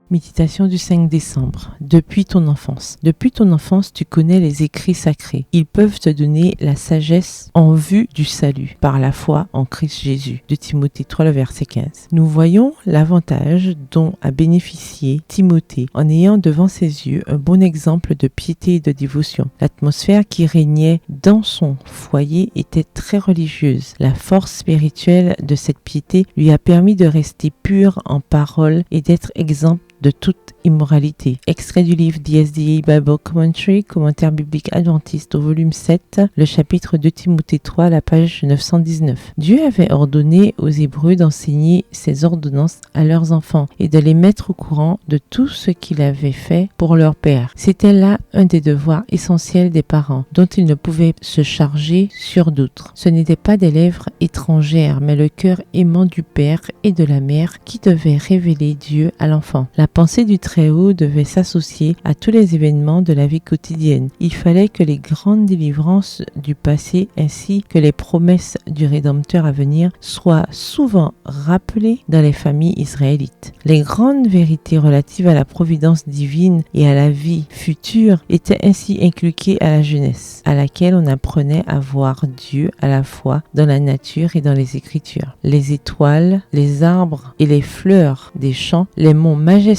Méditation du 5 décembre. Depuis ton enfance. Depuis ton enfance, tu connais les écrits sacrés. Ils peuvent te donner la sagesse en vue du salut par la foi en Christ Jésus. De Timothée 3, le verset 15. Nous voyons l'avantage dont a bénéficié Timothée en ayant devant ses yeux un bon exemple de piété et de dévotion. L'atmosphère qui régnait dans son foyer était très religieuse. La force spirituelle de cette piété lui a permis de rester pur en parole et d'être exempt de toute immoralité. Extrait du livre The SDA Bible Commentary, commentaire biblique adventiste au volume 7, le chapitre de Timothée 3, la page 919. Dieu avait ordonné aux Hébreux d'enseigner ses ordonnances à leurs enfants et de les mettre au courant de tout ce qu'il avait fait pour leur père. C'était là un des devoirs essentiels des parents, dont ils ne pouvaient se charger sur d'autres. Ce n'étaient pas des lèvres étrangères, mais le cœur aimant du père et de la mère qui devait révéler Dieu à l'enfant. La pensée du Très-Haut devait s'associer à tous les événements de la vie quotidienne. Il fallait que les grandes délivrances du passé ainsi que les promesses du Rédempteur à venir soient souvent rappelées dans les familles israélites. Les grandes vérités relatives à la providence divine et à la vie future étaient ainsi inculquées à la jeunesse, à laquelle on apprenait à voir Dieu à la fois dans la nature et dans les Écritures. Les étoiles, les arbres et les fleurs des champs, les monts majestueux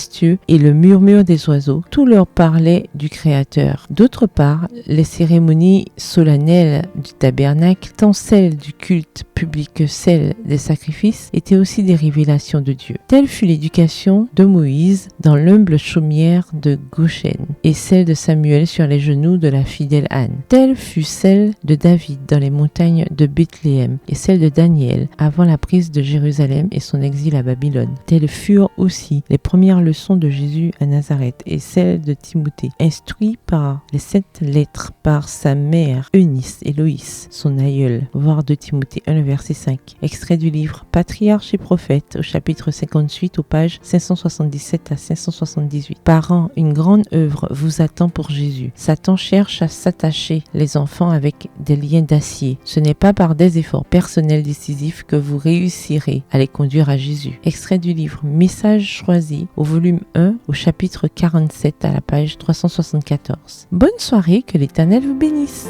et le murmure des oiseaux, tout leur parlait du Créateur. D'autre part, les cérémonies solennelles du tabernacle, tant celles du culte public que celles des sacrifices, étaient aussi des révélations de Dieu. Telle fut l'éducation de Moïse dans l'humble chaumière de Goshen et celle de Samuel sur les genoux de la fidèle Anne. Telle fut celle de David dans les montagnes de Bethléem et celle de Daniel avant la prise de Jérusalem et son exil à Babylone. Telles furent aussi les premières leçons de Jésus à Nazareth et celle de Timothée, instruit par les 7 lettres par sa mère Eunice et Loïs, son aïeul. Voir de Timothée 1, verset 5. Extrait du livre Patriarches et prophètes au chapitre 58 aux pages 577 à 578. Parents, une grande œuvre vous attend pour Jésus. Satan cherche à s'attacher les enfants avec des liens d'acier. Ce n'est pas par des efforts personnels décisifs que vous réussirez à les conduire à Jésus. Extrait du livre Message choisi au volume 1 au chapitre 47 à la page 374. Bonne soirée, que l'Éternel vous bénisse.